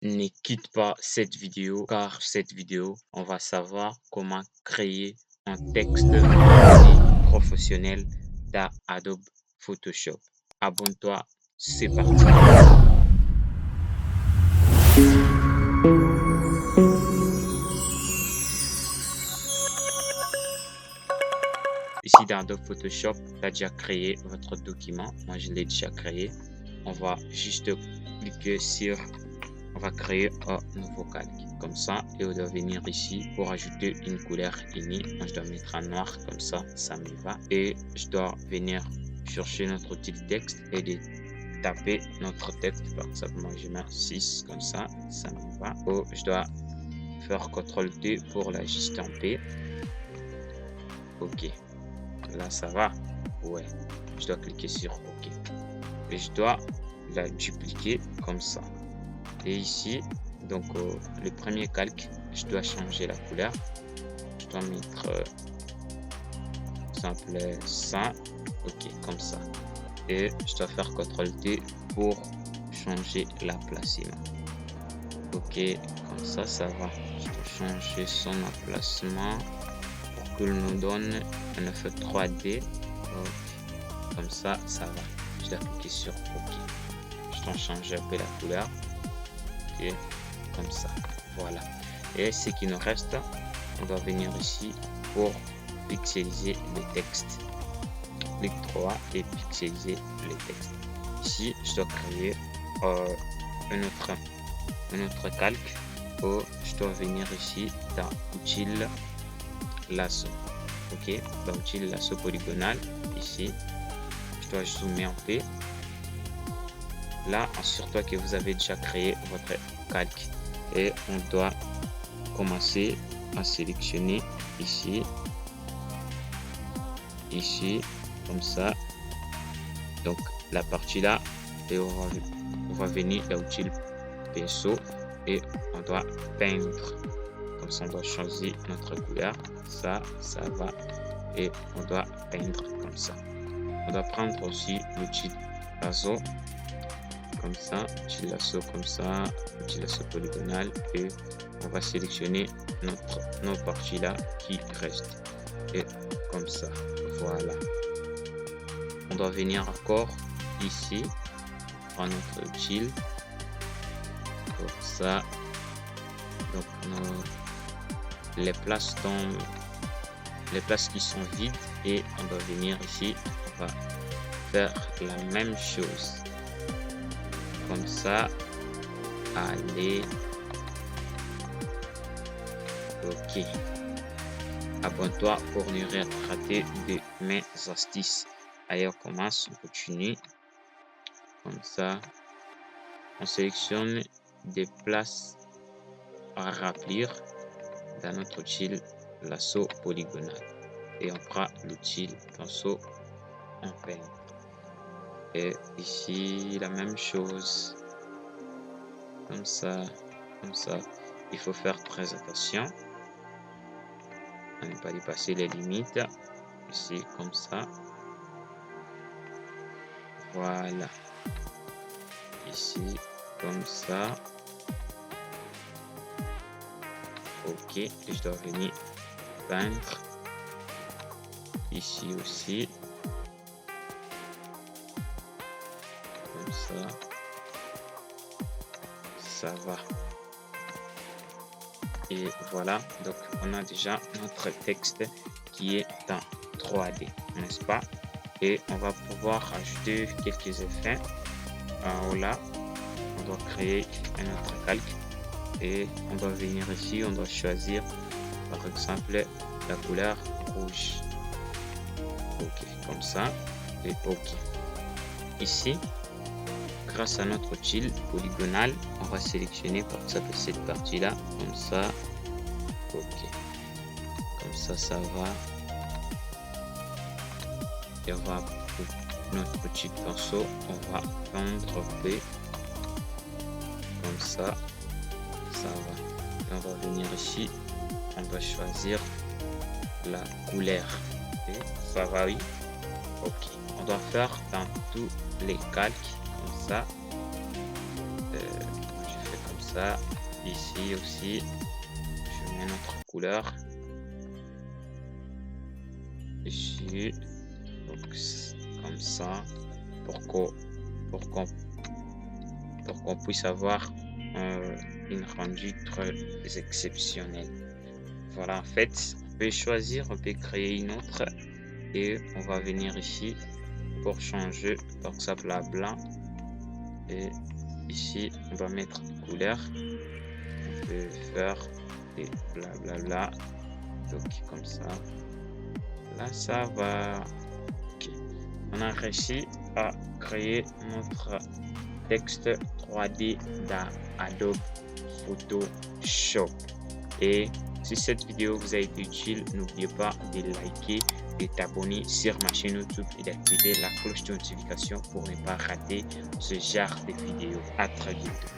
Ne quitte pas cette vidéo car cette vidéo, on va savoir comment créer un texte assez professionnel dans Adobe Photoshop. Abonne-toi, c'est parti. Ici dans Adobe Photoshop, tu as déjà créé votre document. Moi, je l'ai déjà créé. On va juste cliquer sur on va créer un nouveau calque comme ça et on doit venir ici pour ajouter une couleur unie. Moi je dois mettre en noir comme ça me va, et je dois venir chercher notre outil de texte et de taper notre texte. Par exemple, moi je mets 6 comme ça me va. Ou je dois faire CTRL T pour l'ajuster. Ok, là ça va. Ouais, je dois cliquer sur OK et je dois la dupliquer comme ça. Et ici, donc le premier calque, je dois changer la couleur. Je dois mettre simple ça, ok, comme ça. Et je dois faire CTRL T pour changer la placement. Ok, comme ça va. Je dois changer son emplacement pour qu'il nous donne un effet 3D. Ok, comme ça va. Je dois cliquer sur OK. Je dois changer un peu la couleur. Ok, comme ça, voilà. Et ce qui nous reste, on va venir ici pour pixeliser le texte. Clic droit et pixeliser le texte. Ici, je dois créer un autre calque où je dois venir ici dans utile lasso. Ok, dans utile lasso polygonal. Ici, je dois zoomer un peu. Là, assure-toi que vous avez déjà créé votre calque et on doit commencer à sélectionner ici, comme ça. Donc la partie là, et on va venir là où il pinceau et on doit peindre. Comme ça, on doit choisir notre couleur. Ça va, et on doit peindre comme ça. On doit prendre aussi l'outil lasso comme ça, utile lasso comme ça, utile lasso polygonal, et on va sélectionner nos parties là qui restent et comme ça, voilà. On doit venir encore ici prendre notre utile comme ça. Donc les places qui sont vides, et on doit venir ici, on va faire la même chose comme ça. Allez, ok. Abonne-toi pour ne rien rater de mes astuces. Allez, on commence, on continue comme ça. On sélectionne des places à remplir dans notre outil lasso polygonal et on prend l'outil pinceau en peint. Et ici la même chose comme ça. Il faut faire très attention à ne pas dépasser les limites. Ici comme ça, voilà. Ici comme ça, ok. Et je dois venir peindre ici aussi comme ça va. Et voilà, donc on a déjà notre texte qui est en 3D, n'est-ce pas? Et on va pouvoir ajouter quelques effets. En haut là, on doit créer un autre calque et on doit venir ici, on doit choisir par exemple la couleur rouge. Ok, comme ça, et ok. Ici, grâce à notre outil polygonal, on va sélectionner par exemple cette partie là, comme ça. Ok, comme ça va. Et on va notre petit pinceau, on va peindre un peu comme ça va. Et on va venir ici, on va choisir la couleur et ça va, oui. Ok, on doit faire dans tous les calques comme ça. Je fais comme ça. Ici aussi, je mets notre couleur. Ici, donc comme ça, pour qu'on puisse avoir une rendu très exceptionnelle. Voilà, en fait, on peut choisir, on peut créer une autre et on va venir ici pour changer, par exemple à blanc, et ici on va mettre couleur, on peut faire des blablabla, donc comme ça, là ça va. Ok. On a réussi à créer notre texte 3D dans Adobe Photoshop. Et si cette vidéo vous a été utile, n'oubliez pas de liker, de t'abonner sur ma chaîne YouTube et d'activer la cloche de notification pour ne pas rater ce genre de vidéos. À très bientôt.